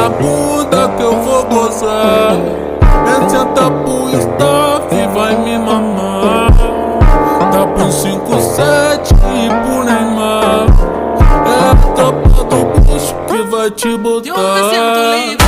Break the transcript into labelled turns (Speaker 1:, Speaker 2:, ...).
Speaker 1: minha bunda que eu vou gozar. Senta pro staff e vai me mamar. Tá pro 5-7 e pro Neymar. É a tropa do bicho que vai te botar.